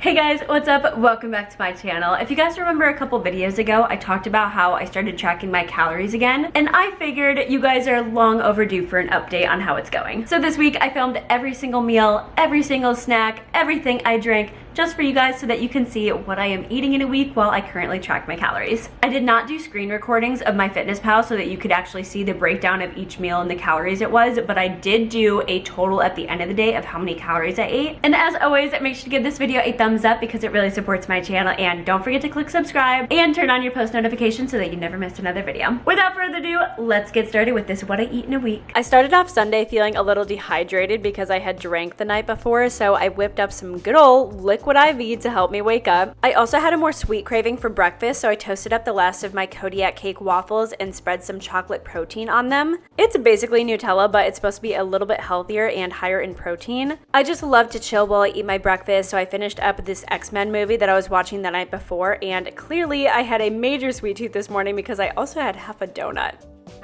Hey guys, what's up? Welcome back to my channel. If you guys remember a couple videos ago, I talked about how I started tracking my calories again, and I figured you guys are long overdue for an update on how it's going. So this week I filmed every single meal, every single snack, everything I drank, just for you guys so that you can see what I am eating in a week while I currently track my calories. I did not do screen recordings of MyFitnessPal so that you could actually see the breakdown of each meal and the calories it was, but I did do a total at the end of the day of how many calories I ate. And as always, make sure to give this video a thumbs up because it really supports my channel, and don't forget to click subscribe and turn on your post notifications so that you never miss another video. Without further ado, let's get started with this what I eat in a week. I started off Sunday feeling a little dehydrated because I had drank the night before, so I whipped up some good old liquid IV to help me wake up. I also had a more sweet craving for breakfast, so I toasted up the last of my Kodiak cake waffles and spread some chocolate protein on them. It's basically Nutella, but it's supposed to be a little bit healthier and higher in protein. I just love to chill while I eat my breakfast, so I finished up this X-Men movie that I was watching the night before, and clearly I had a major sweet tooth this morning because I also had half a donut.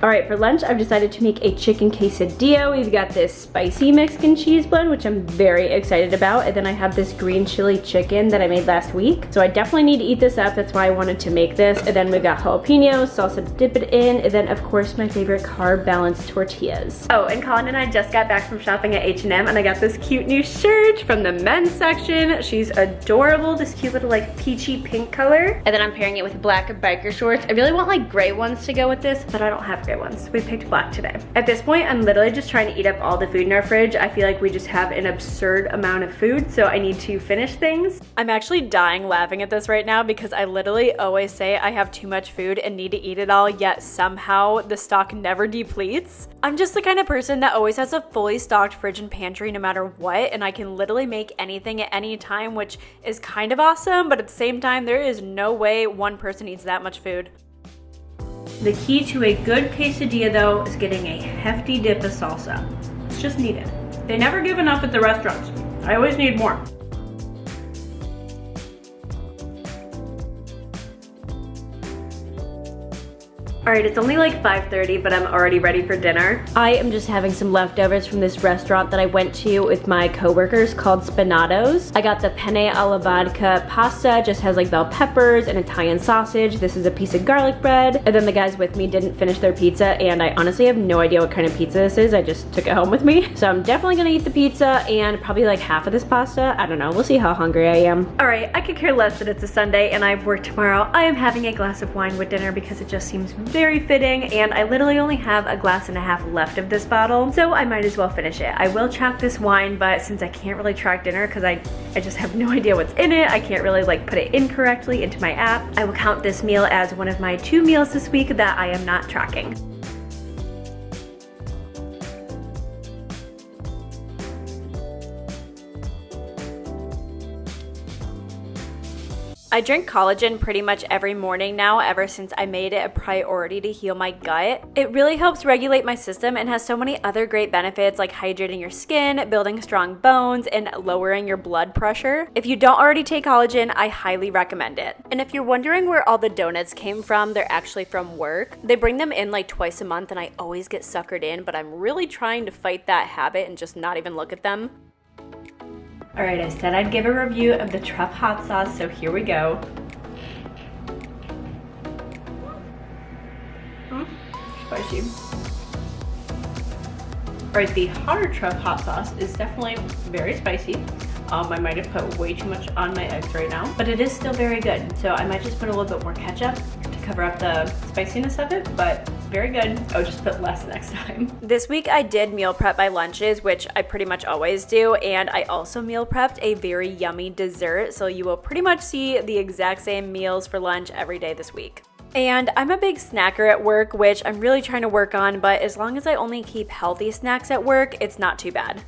Alright, for lunch I've decided to make a chicken quesadilla. We've got this spicy Mexican cheese blend, which I'm very excited about, and then I have this green chili chicken that I made last week. So I definitely need to eat this up, that's why I wanted to make this. And then we've got jalapenos, salsa to dip it in, and then of course my favorite carb-balanced tortillas. Oh, and Colin and I just got back from shopping at H&M, and I got this cute new shirt from the men's section. She's adorable, this cute little like peachy pink color. And then I'm pairing it with black biker shorts. I really want like gray ones to go with this, but I don't have gray ones. We picked black today. At this point, I'm literally just trying to eat up all the food in our fridge. I feel like we just have an absurd amount of food, so I need to finish things. I'm actually dying laughing at this right now because I literally always say I have too much food and need to eat it all, yet somehow the stock never depletes. I'm just the kind of person that always has a fully stocked fridge and pantry no matter what, and I can literally make anything at any time, which is kind of awesome, but at the same time, there is no way one person eats that much food. The key to a good quesadilla though is getting a hefty dip of salsa. It's just needed. They never give enough at the restaurants. I always need more. Alright, it's only like 5:30, but I'm already ready for dinner. I am just having some leftovers from this restaurant that I went to with my coworkers called Spinato's. I got the penne alla vodka pasta, just has like bell peppers and Italian sausage. This is a piece of garlic bread. And then the guys with me didn't finish their pizza, and I honestly have no idea what kind of pizza this is. I just took it home with me. So I'm definitely gonna eat the pizza and probably like half of this pasta. I don't know, we'll see how hungry I am. Alright, I could care less that it's a Sunday and I have work tomorrow. I am having a glass of wine with dinner because it just seems very fitting, and I literally only have a glass and a half left of this bottle, so I might as well finish it. I will track this wine, but since I can't really track dinner because I just have no idea what's in it, I can't really like put it in correctly into my app. I will count this meal as one of my 2 meals this week that I am not tracking. I drink collagen pretty much every morning now ever since I made it a priority to heal my gut. It really helps regulate my system and has so many other great benefits like hydrating your skin, building strong bones, and lowering your blood pressure. If you don't already take collagen, I highly recommend it. And if you're wondering where all the donuts came from, they're actually from work. They bring them in like twice a month and I always get suckered in, but I'm really trying to fight that habit and just not even look at them. Alright, I said I'd give a review of the truff hot sauce, so here we go. Spicy. Alright, the hotter truff hot sauce is definitely very spicy. I might have put way too much on my eggs right now, but it is still very good. So I might just put a little bit more ketchup to cover up the spiciness of it, but very good. I'll just put less next time. This week I did meal prep my lunches, which I pretty much always do, and I also meal prepped a very yummy dessert, so you will pretty much see the exact same meals for lunch every day this week. And I'm a big snacker at work, which I'm really trying to work on, but as long as I only keep healthy snacks at work, it's not too bad.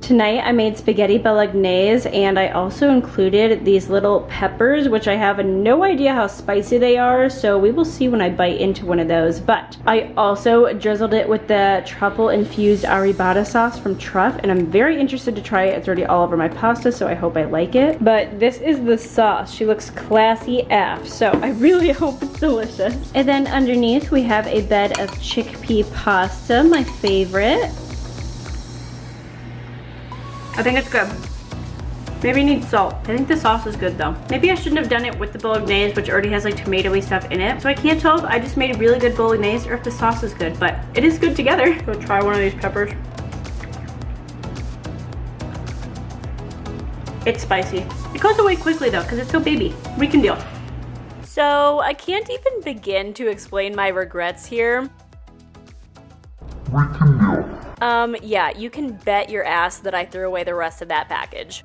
Tonight I made spaghetti bolognese, and I also included these little peppers, which I have no idea how spicy they are, so we will see when I bite into one of those. But I also drizzled it with the truffle infused arrabbiata sauce from Truff, and I'm very interested to try it. It's already all over my pasta, so I hope I like it. But this is the sauce. She looks classy AF, so I really hope it's delicious. And then underneath we have a bed of chickpea pasta, my favorite. I think it's good. Maybe it needs salt. I think the sauce is good though. Maybe I shouldn't have done it with the bolognese, which already has like tomatoey stuff in it. So I can't tell if I just made a really good bolognese or if the sauce is good, but it is good together. So try one of these peppers. It's spicy. It goes away quickly though, because it's so baby. We can deal. So I can't even begin to explain my regrets here. Yeah, you can bet your ass that I threw away the rest of that package.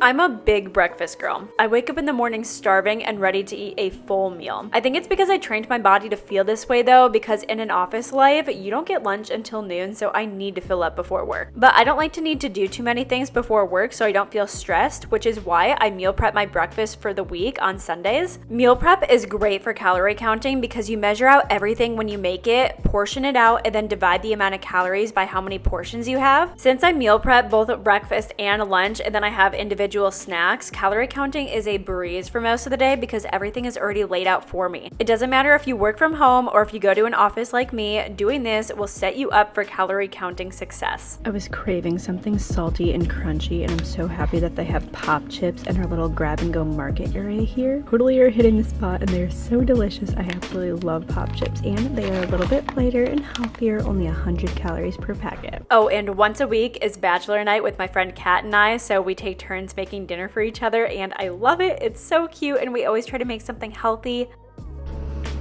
I'm a big breakfast girl. I wake up in the morning starving and ready to eat a full meal. I think it's because I trained my body to feel this way though, because in an office life, you don't get lunch until noon, so I need to fill up before work. But I don't like to need to do too many things before work so I don't feel stressed, which is why I meal prep my breakfast for the week on Sundays. Meal prep is great for calorie counting because you measure out everything when you make it, portion it out, and then divide the amount of calories by how many portions you have. Since I meal prep both breakfast and lunch, and then I have individual snacks, calorie counting is a breeze for most of the day because everything is already laid out for me. It doesn't matter if you work from home or if you go to an office like me, doing this will set you up for calorie counting success. I was craving something salty and crunchy, and I'm so happy that they have pop chips in our little grab and go market area here. Totally are hitting the spot, and they're so delicious. I absolutely love pop chips, and they are a little bit lighter and healthier, only 100 calories per packet. Oh, and once a week is bachelor night with my friend Kat and I, so we take turns making dinner for each other, and I love it. It's so cute, and we always try to make something healthy.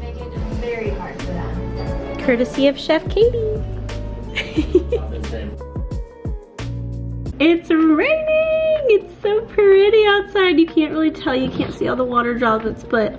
Make it very hard for them. Courtesy of Chef Katie. It's raining! It's so pretty outside. You can't really tell. You can't see all the water droplets, but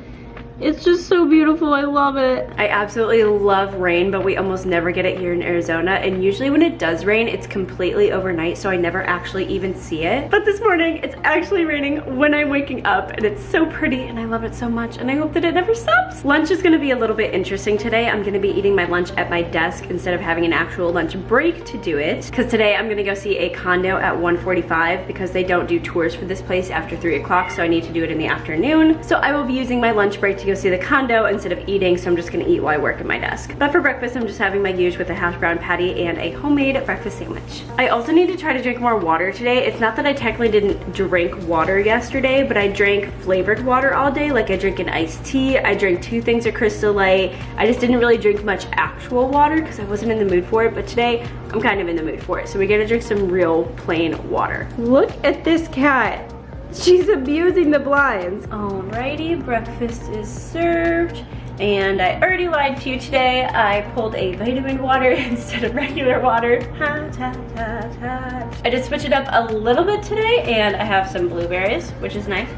it's just so beautiful. I love it. I absolutely love rain, but we almost never get it here in Arizona. And usually when it does rain, it's completely overnight, so I never actually even see it. But this morning, it's actually raining when I'm waking up, and it's so pretty, and I love it so much, and I hope that it never stops. Lunch is gonna be a little bit interesting today. I'm gonna be eating my lunch at my desk instead of having an actual lunch break to do it. Because today I'm gonna go see a condo at 1:45 because they don't do tours for this place after 3 o'clock, so I need to do it in the afternoon. So I will be using my lunch break to go see the condo instead of eating, so I'm just gonna eat while I work at my desk. But for breakfast, I'm just having my huge with a hash brown patty and a homemade breakfast sandwich. I also need to try to drink more water today. It's not that I technically didn't drink water yesterday, but I drank flavored water all day. Like I drank an iced tea, I drank 2 things of Crystal Light. I just didn't really drink much actual water because I wasn't in the mood for it, but today I'm kind of in the mood for it. So we're gonna drink some real plain water. Look at this cat. She's abusing the blinds. Alrighty, breakfast is served. And I already lied to you today. I pulled a vitamin water instead of regular water. I did switch it up a little bit today, and I have some blueberries, which is nice.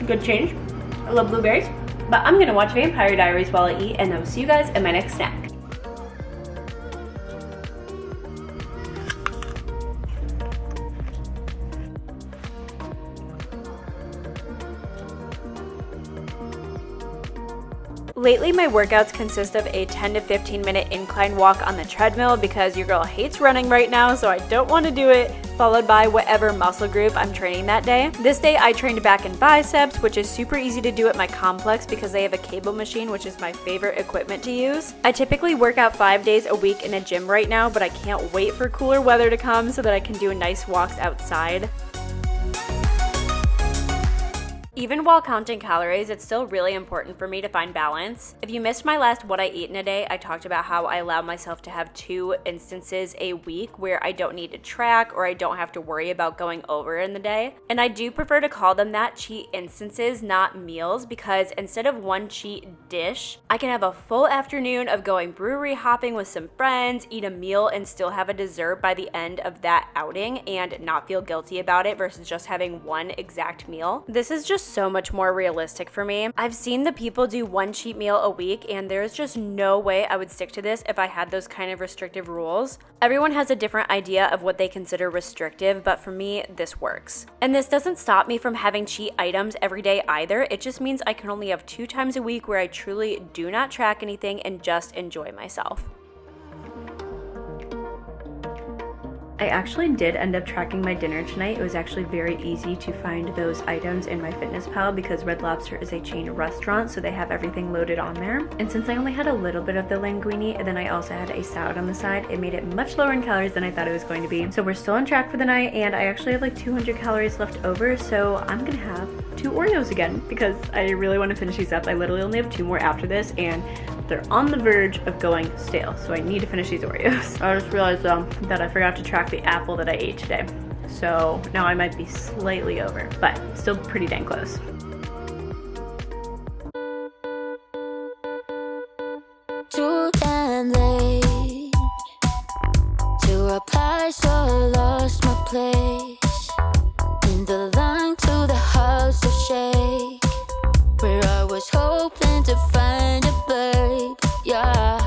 Good change. I love blueberries. But I'm gonna watch Vampire Diaries while I eat, and I will see you guys in my next snack. Lately, my workouts consist of a 10 to 15 minute incline walk on the treadmill because your girl hates running right now, so I don't want to do it, followed by whatever muscle group I'm training that day. This day, I trained back and biceps, which is super easy to do at my complex because they have a cable machine, which is my favorite equipment to use. I typically work out 5 days a week in a gym right now, but I can't wait for cooler weather to come so that I can do nice walks outside. Even while counting calories, it's still really important for me to find balance. If you missed my last What I Eat in a Day, I talked about how I allow myself to have 2 instances a week where I don't need to track or I don't have to worry about going over in the day. And I do prefer to call them that, cheat instances, not meals, because instead of one cheat dish, I can have a full afternoon of going brewery hopping with some friends, eat a meal, and still have a dessert by the end of that outing and not feel guilty about it versus just having one exact meal. This is just just so much more realistic for me. I've seen the people do one cheat meal a week, and there's just no way I would stick to this if I had those kind of restrictive rules. Everyone has a different idea of what they consider restrictive, but for me, this works. And this doesn't stop me from having cheat items every day either. It just means I can only have 2 times a week where I truly do not track anything and just enjoy myself. I actually did end up tracking my dinner tonight. It was actually very easy to find those items in MyFitnessPal because Red Lobster is a chain restaurant, so they have everything loaded on there. And since I only had a little bit of the linguine and then I also had a salad on the side, it made it much lower in calories than I thought it was going to be. So we're still on track for the night, and I actually have like 200 calories left over, so I'm gonna have 2 Oreos again because I really want to finish these up. I literally only have 2 more after this, and they're on the verge of going stale, so I need to finish these Oreos. I just realized that I forgot to track the apple that I ate today, so now I might be slightly over, but still pretty dang close. Too damn late to reply, so I lost my place in the line to the house of shake, where I was hoping to find a babe, yeah.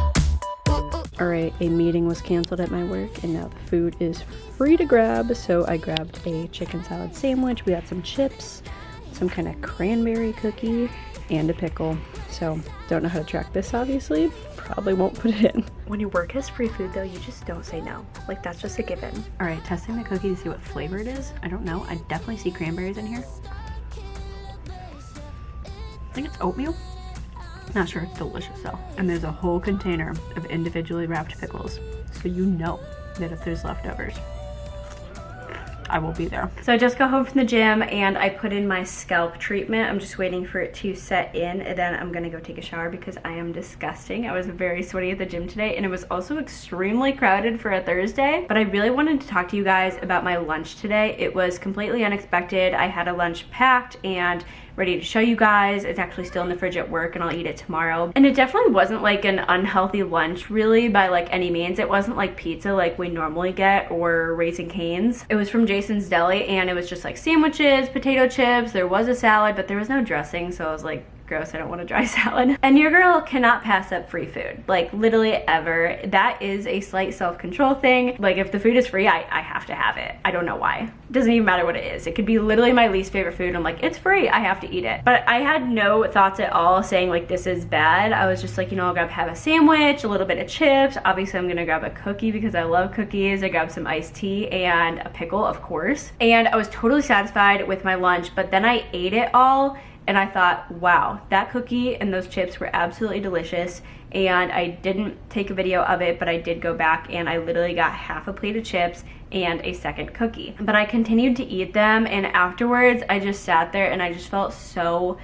Alright, a meeting was canceled at my work, and now the food is free to grab, so I grabbed a chicken salad sandwich. We got some chips, some kind of cranberry cookie, and a pickle. So, don't know how to track this, obviously. Probably won't put it in. When your work has free food, though, you just don't say no. Like, that's just a given. Alright, testing the cookie to see what flavor it is. I don't know. I definitely see cranberries in here. I think it's oatmeal. Not sure, it's delicious though. And there's a whole container of individually wrapped pickles. So you know that if there's leftovers, I will be there. So I just got home from the gym and I put in my scalp treatment. I'm just waiting for it to set in, and then I'm gonna go take a shower because I am disgusting. I was very sweaty at the gym today, and it was also extremely crowded for a Thursday. But I really wanted to talk to you guys about my lunch today. It was completely unexpected. I had a lunch packed and ready to show you guys. It's actually still in the fridge at work and I'll eat it tomorrow. And it definitely wasn't like an unhealthy lunch really by like any means. It wasn't like pizza like we normally get or Raising Cane's. It was from Jason's Deli, and it was just like sandwiches, potato chips, there was a salad, but there was no dressing, so I was like, gross, I don't want a dry salad. And your girl cannot pass up free food, like literally ever. That is a slight self-control thing. Like if the food is free, I have to have it. I don't know why. It doesn't even matter what it is. It could be literally my least favorite food. I'm like, it's free, I have to eat it. But I had no thoughts at all saying like this is bad. I was just like, you know, I'll have a sandwich, a little bit of chips. Obviously I'm gonna grab a cookie because I love cookies. I grabbed some iced tea and a pickle, of course. And I was totally satisfied with my lunch, but then I ate it all and I thought, wow, that cookie and those chips were absolutely delicious. And I didn't take a video of it, but I did go back and I literally got half a plate of chips and a second cookie. But I continued to eat them, and afterwards I just sat there and I just felt so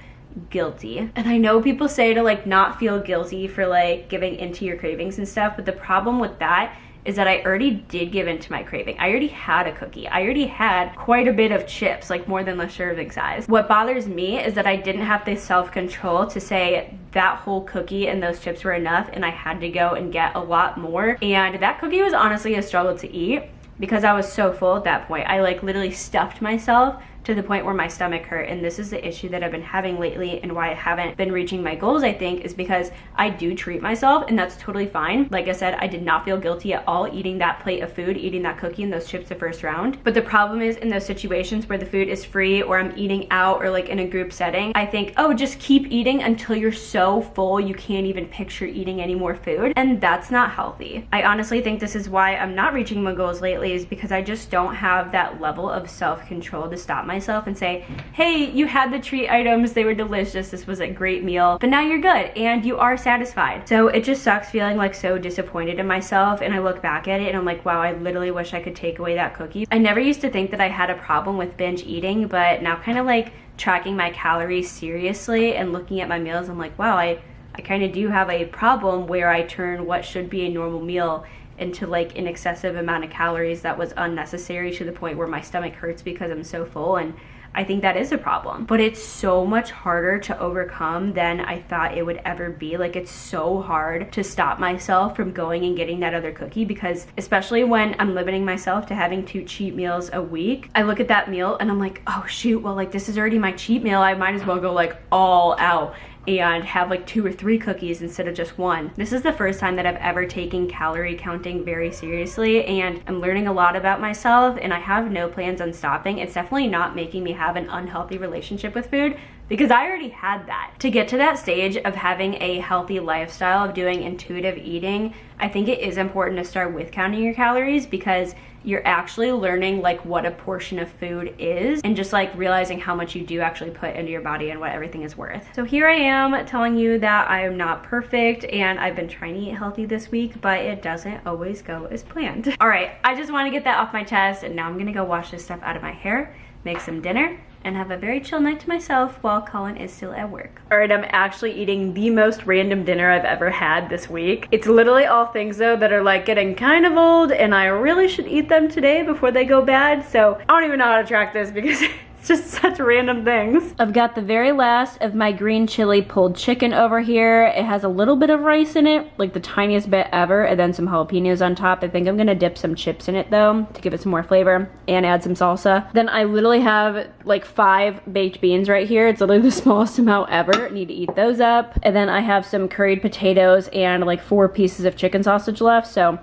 guilty. And I know people say to like not feel guilty for like giving into your cravings and stuff, but the problem with that is that I already did give into my craving. I already had a cookie. I already had quite a bit of chips, like more than the serving size. What bothers me is that I didn't have the self-control to say that whole cookie and those chips were enough, and I had to go and get a lot more. And that cookie was honestly a struggle to eat because I was so full at that point. I like literally stuffed myself to the point where my stomach hurt, and this is the issue that I've been having lately and why I haven't been reaching my goals, I think, is because I do treat myself, and that's totally fine. Like I said, I did not feel guilty at all eating that plate of food, eating that cookie and those chips the first round. But the problem is in those situations where the food is free or I'm eating out or like in a group setting, I think, oh, just keep eating until you're so full you can't even picture eating any more food, and that's not healthy. I honestly think this is why I'm not reaching my goals lately, is because I just don't have that level of self-control to stop myself and say, hey, you had the treat items, they were delicious, this was a great meal, but now you're good and you are satisfied. So it just sucks feeling like so disappointed in myself, and I look back at it and I'm like, wow, I literally wish I could take away that cookie. I never used to think that I had a problem with binge eating, but now kind of like tracking my calories seriously and looking at my meals, I'm like, wow, I kind of do have a problem where I turn what should be a normal meal into like an excessive amount of calories that was unnecessary to the point where my stomach hurts because I'm so full. And I think that is a problem. But it's so much harder to overcome than I thought it would ever be. Like, it's so hard to stop myself from going and getting that other cookie, because especially when I'm limiting myself to having 2 cheat meals a week, I look at that meal and I'm like, oh shoot, well, like, this is already my cheat meal. I might as well go like all out and have like 2 or 3 cookies instead of just 1. This is the first time that I've ever taken calorie counting very seriously, and I'm learning a lot about myself, and I have no plans on stopping. It's definitely not making me have an unhealthy relationship with food, because I already had that. To get to that stage of having a healthy lifestyle, of doing intuitive eating, I think it is important to start with counting your calories, because you're actually learning like what a portion of food is, and just like realizing how much you do actually put into your body and what everything is worth. So here I am telling you that I am not perfect, and I've been trying to eat healthy this week, but it doesn't always go as planned. All right, I just want to get that off my chest, and now I'm gonna go wash this stuff out of my hair, make some dinner, and have a very chill night to myself while Colin is still at work. All right, I'm actually eating the most random dinner I've ever had this week. It's literally all things though that are like getting kind of old, and I really should eat them today before they go bad. So I don't even know how to track this because just such random things. I've got the very last of my green chili pulled chicken over here. It has a little bit of rice in it, like the tiniest bit ever, and then some jalapenos on top. I think I'm gonna dip some chips in it though to give it some more flavor and add some salsa. Then I literally have like 5 baked beans right here. It's literally the smallest amount ever. I need to eat those up. And then I have some curried potatoes and like 4 pieces of chicken sausage left. So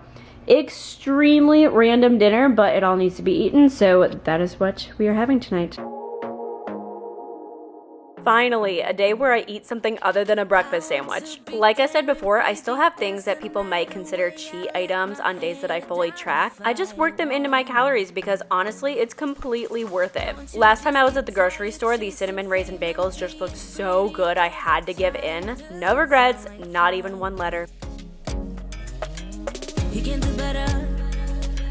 extremely random dinner, but it all needs to be eaten, so that is what we are having tonight. Finally, a day where I eat something other than a breakfast sandwich. Like I said before, I still have things that people might consider cheat items on days that I fully track. I just work them into my calories because honestly, it's completely worth it. Last time I was at the grocery store, these cinnamon raisin bagels just looked so good I had to give in. No regrets, not even 1 letter. You can do better.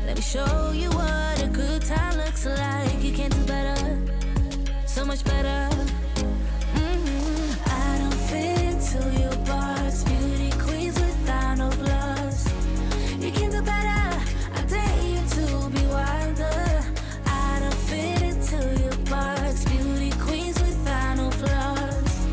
Let me show you what a good time looks like. You can do better. So much better. I don't fit into your box. Beauty queens without no flaws. You can do better. I dare you to be wilder. I don't fit into your box. Beauty queens without no flaws.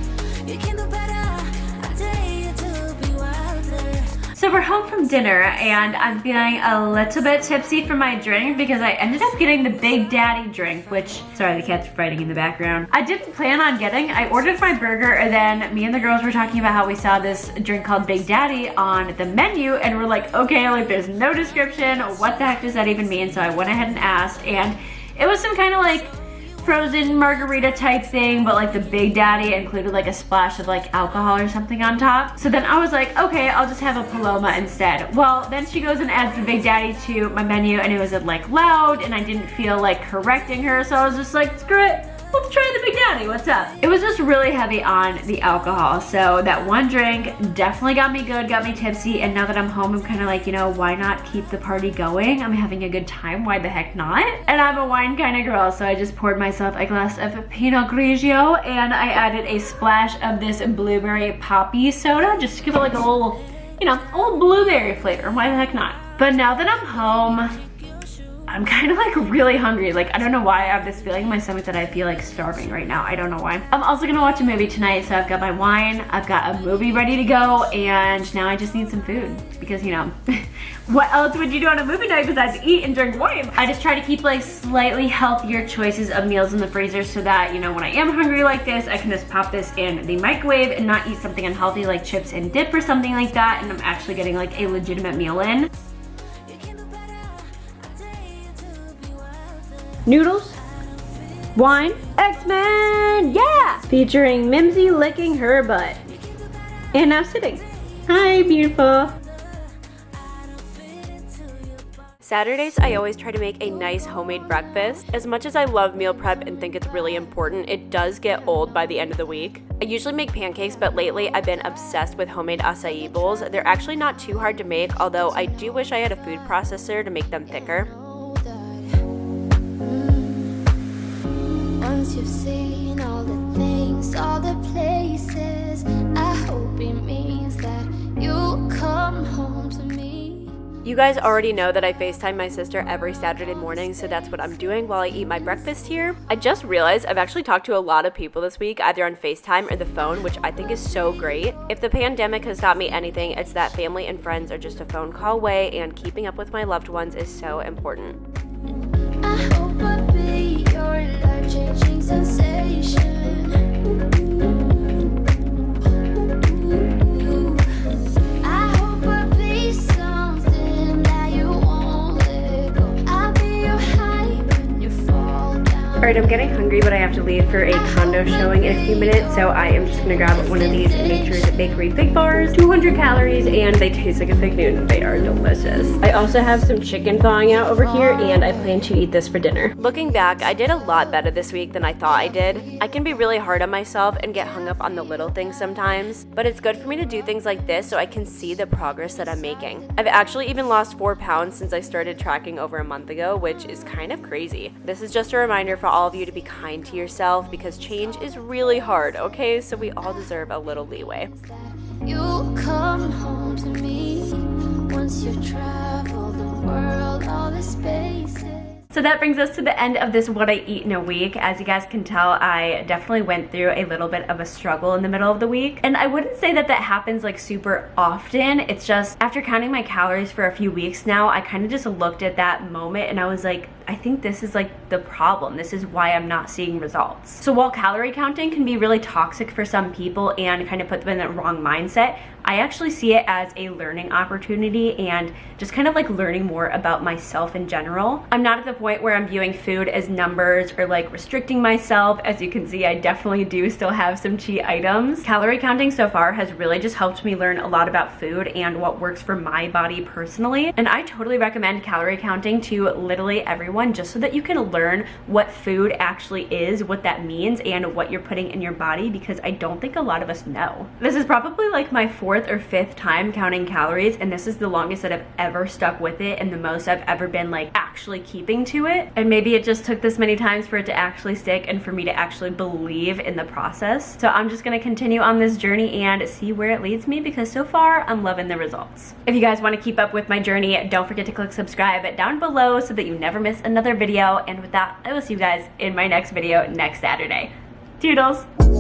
You can do better. I dare you to be wilder. So we're home from dinner, and I'm feeling a little bit tipsy from my drink because I ended up getting the Big Daddy drink, which, sorry, the cat's fighting in the background. I didn't plan on getting. I ordered my burger, and then me and the girls were talking about how we saw this drink called Big Daddy on the menu, and we're like, okay, like there's no description. What the heck does that even mean? So I went ahead and asked, and it was some kind of like frozen margarita type thing, but like the Big Daddy included like a splash of like alcohol or something on top. So then I was like, okay, I'll just have a Paloma instead. Well, then she goes and adds the Big Daddy to my menu, and it was like loud, and I didn't feel like correcting her, so I was just like, screw it, let's try the Big Daddy, what's up? It was just really heavy on the alcohol, so that one drink definitely got me good, got me tipsy, and now that I'm home, I'm kind of like, you know, why not keep the party going? I'm having a good time, why the heck not? And I'm a wine kind of girl, so I just poured myself a glass of Pinot Grigio, and I added a splash of this blueberry poppy soda, just to give it like a little, you know, a little blueberry flavor, why the heck not? But now that I'm home, I'm kind of like really hungry. Like, I don't know why I have this feeling in my stomach that I feel like starving right now. I don't know why. I'm also gonna watch a movie tonight, so I've got my wine, I've got a movie ready to go, and now I just need some food because, you know, what else would you do on a movie night besides eat and drink wine? I just try to keep like slightly healthier choices of meals in the freezer so that, you know, when I am hungry like this, I can just pop this in the microwave and not eat something unhealthy like chips and dip or something like that, and I'm actually getting like a legitimate meal in. Noodles, wine, X-Men, yeah! Featuring Mimsy licking her butt. And now sitting. Hi, beautiful. Saturdays, I always try to make a nice homemade breakfast. As much as I love meal prep and think it's really important, it does get old by the end of the week. I usually make pancakes, but lately I've been obsessed with homemade acai bowls. They're actually not too hard to make, although I do wish I had a food processor to make them thicker. Once you've seen all the things, all the places, I hope it means that you'll come home to me. You guys already know that I FaceTime my sister every Saturday morning, so that's what I'm doing while I eat my breakfast here. I just realized I've actually talked to a lot of people this week, either on FaceTime or the phone, which I think is so great. If the pandemic has taught me anything, it's that family and friends are just a phone call away, and keeping up with my loved ones is so important. I hope I'll be your life-changing sensation. I hope I'll be something that you won't let go. I'll be your high when you fall down. Alright, I'm getting hungry, but I have to leave for a condo showing in a few minutes, so I am just gonna grab one of these Nature's Bakery Fig Bars, 200 calories, and they taste like a fig Newton. They are delicious. I also have some chicken thawing out over here, and I plan to eat this for dinner. Looking back, I did a lot better this week than I thought I did. I can be really hard on myself and get hung up on the little things sometimes, but it's good for me to do things like this so I can see the progress that I'm making. I've actually even lost 4 pounds since I started tracking over a month ago, which is kind of crazy. This is just a reminder for all of you to be kind to yourself because change is really hard, okay? So we all deserve a little leeway. You'll come home to me once you've traveled the world, all the spaces. So that brings us to the end of this What I Eat in a Week. As you guys can tell, I definitely went through a little bit of a struggle in the middle of the week. And I wouldn't say that that happens like super often. It's just after counting my calories for a few weeks now, I kind of just looked at that moment and I was like, I think this is like the problem. This is why I'm not seeing results. So while calorie counting can be really toxic for some people and kind of put them in the wrong mindset, I actually see it as a learning opportunity and just kind of like learning more about myself in general. I'm not at the point where I'm viewing food as numbers or like restricting myself. As you can see, I definitely do still have some cheat items. Calorie counting so far has really just helped me learn a lot about food and what works for my body personally. And I totally recommend calorie counting to literally everyone just so that you can learn what food actually is, what that means, and what you're putting in your body, because I don't think a lot of us know. This is probably like my 4th or 5th time counting calories, and this is the longest that I've ever stuck with it and the most I've ever been like actually keeping to it. And maybe it just took this many times for it to actually stick and for me to actually believe in the process. So I'm just gonna continue on this journey and see where it leads me, because so far I'm loving the results. If you guys want to keep up with my journey, don't forget to click subscribe down below so that you never miss another video. And with that, I will see you guys in my next video next Saturday. Toodles!